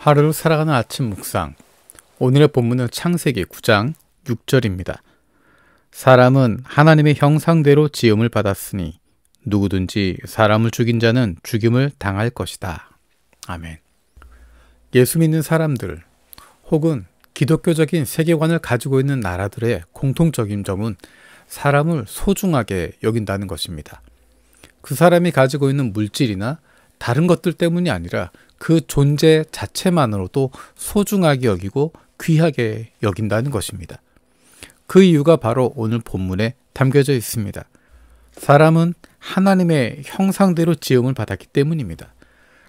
하루를 살아가는 아침 묵상. 오늘의 본문은 창세기 9장 6절입니다. 사람은 하나님의 형상대로 지음을 받았으니 누구든지 사람을 죽인 자는 죽임을 당할 것이다. 아멘. 예수 믿는 사람들 혹은 기독교적인 세계관을 가지고 있는 나라들의 공통적인 점은 사람을 소중하게 여긴다는 것입니다. 그 사람이 가지고 있는 물질이나 다른 것들 때문이 아니라 그 존재 자체만으로도 소중하게 여기고 귀하게 여긴다는 것입니다. 그 이유가 바로 오늘 본문에 담겨져 있습니다. 사람은 하나님의 형상대로 지음을 받았기 때문입니다.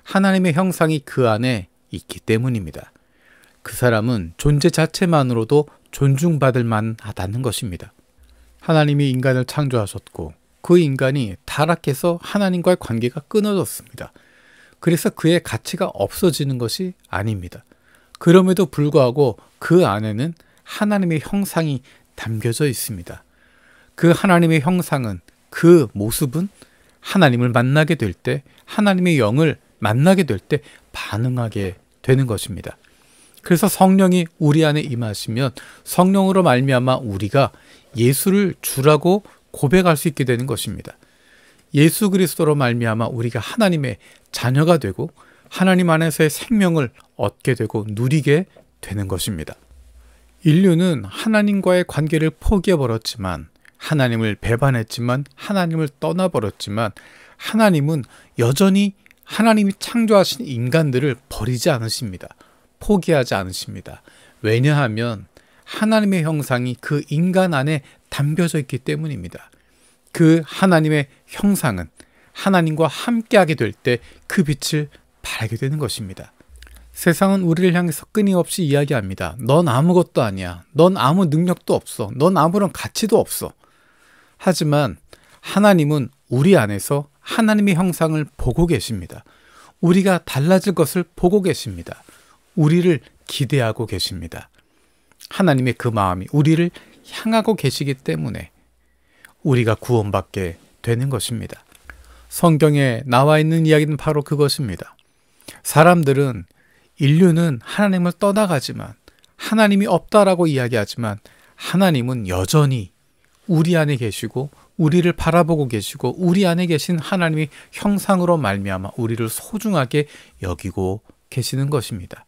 하나님의 형상이 그 안에 있기 때문입니다. 그 사람은 존재 자체만으로도 존중받을 만하다는 것입니다. 하나님이 인간을 창조하셨고 그 인간이 타락해서 하나님과의 관계가 끊어졌습니다. 그래서 그의 가치가 없어지는 것이 아닙니다. 그럼에도 불구하고 그 안에는 하나님의 형상이 담겨져 있습니다. 그 하나님의 형상은, 그 모습은 하나님을 만나게 될 때, 하나님의 영을 만나게 될 때 반응하게 되는 것입니다. 그래서 성령이 우리 안에 임하시면 성령으로 말미암아 우리가 예수를 주라고 고백할 수 있게 되는 것입니다. 예수 그리스도로 말미암아 우리가 하나님의 자녀가 되고 하나님 안에서의 생명을 얻게 되고 누리게 되는 것입니다. 인류는 하나님과의 관계를 포기해버렸지만, 하나님을 배반했지만, 하나님을 떠나버렸지만, 하나님은 여전히 하나님이 창조하신 인간들을 버리지 않으십니다. 포기하지 않으십니다. 왜냐하면 하나님의 형상이 그 인간 안에 담겨져 있기 때문입니다. 그 하나님의 형상은 하나님과 함께하게 될 때 그 빛을 발하게 되는 것입니다. 세상은 우리를 향해서 끊임없이 이야기합니다. 넌 아무것도 아니야. 넌 아무 능력도 없어. 넌 아무런 가치도 없어. 하지만 하나님은 우리 안에서 하나님의 형상을 보고 계십니다. 우리가 달라질 것을 보고 계십니다. 우리를 기대하고 계십니다. 하나님의 그 마음이 우리를 향하고 계시기 때문에 우리가 구원받게 되는 것입니다. 성경에 나와 있는 이야기는 바로 그것입니다. 사람들은, 인류는 하나님을 떠나가지만, 하나님이 없다라고 이야기하지만 하나님은 여전히 우리 안에 계시고 우리를 바라보고 계시고 우리 안에 계신 하나님의 형상으로 말미암아 우리를 소중하게 여기고 계시는 것입니다.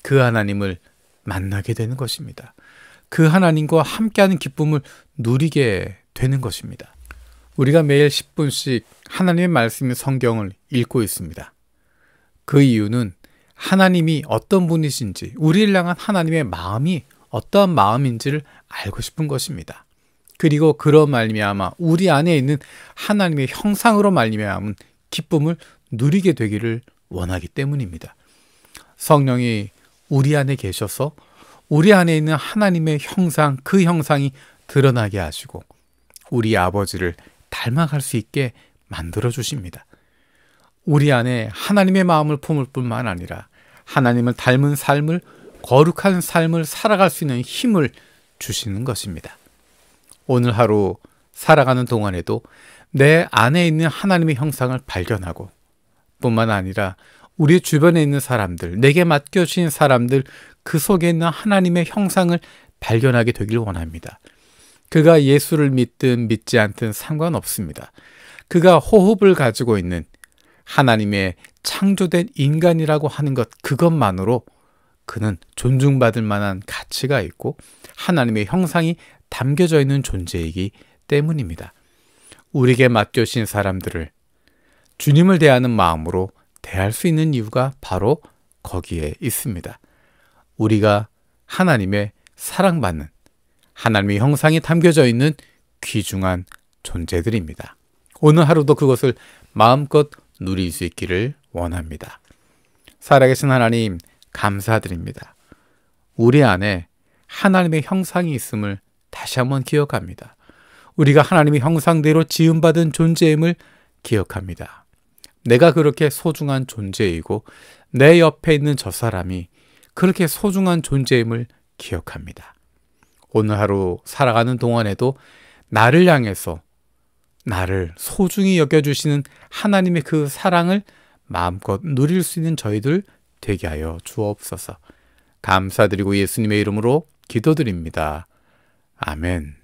그 하나님을 만나게 되는 것입니다. 그 하나님과 함께하는 기쁨을 누리게 되는 것입니다. 우리가 매일 10분씩 하나님의 말씀인 성경을 읽고 있습니다. 그 이유는 하나님이 어떤 분이신지, 우리를 향한 하나님의 마음이 어떠한 마음인지를 알고 싶은 것입니다. 그리고 그런 말미암아 우리 안에 있는 하나님의 형상으로 말미암은 기쁨을 누리게 되기를 원하기 때문입니다. 성령이 우리 안에 계셔서 우리 안에 있는 하나님의 형상, 그 형상이 드러나게 하시고 우리 아버지를 닮아갈 수 있게 만들어 주십니다. 우리 안에 하나님의 마음을 품을 뿐만 아니라 하나님을 닮은 삶을, 거룩한 삶을 살아갈 수 있는 힘을 주시는 것입니다. 오늘 하루 살아가는 동안에도 내 안에 있는 하나님의 형상을 발견하고 뿐만 아니라 우리 주변에 있는 사람들, 내게 맡겨주신 사람들, 그 속에 있는 하나님의 형상을 발견하게 되길 원합니다. 그가 예수를 믿든 믿지 않든 상관없습니다. 그가 호흡을 가지고 있는 하나님의 창조된 인간이라고 하는 것, 그것만으로 그는 존중받을 만한 가치가 있고 하나님의 형상이 담겨져 있는 존재이기 때문입니다. 우리에게 맡겨주신 사람들을 주님을 대하는 마음으로 대할 수 있는 이유가 바로 거기에 있습니다. 우리가 하나님의 사랑받는, 하나님의 형상이 담겨져 있는 귀중한 존재들입니다. 오늘 하루도 그것을 마음껏 누릴 수 있기를 원합니다. 살아계신 하나님, 감사드립니다. 우리 안에 하나님의 형상이 있음을 다시 한번 기억합니다. 우리가 하나님의 형상대로 지음받은 존재임을 기억합니다. 내가 그렇게 소중한 존재이고 내 옆에 있는 저 사람이 그렇게 소중한 존재임을 기억합니다. 오늘 하루 살아가는 동안에도 나를 향해서 나를 소중히 여겨주시는 하나님의 그 사랑을 마음껏 누릴 수 있는 저희들 되게 하여 주옵소서. 감사드리고 예수님의 이름으로 기도드립니다. 아멘.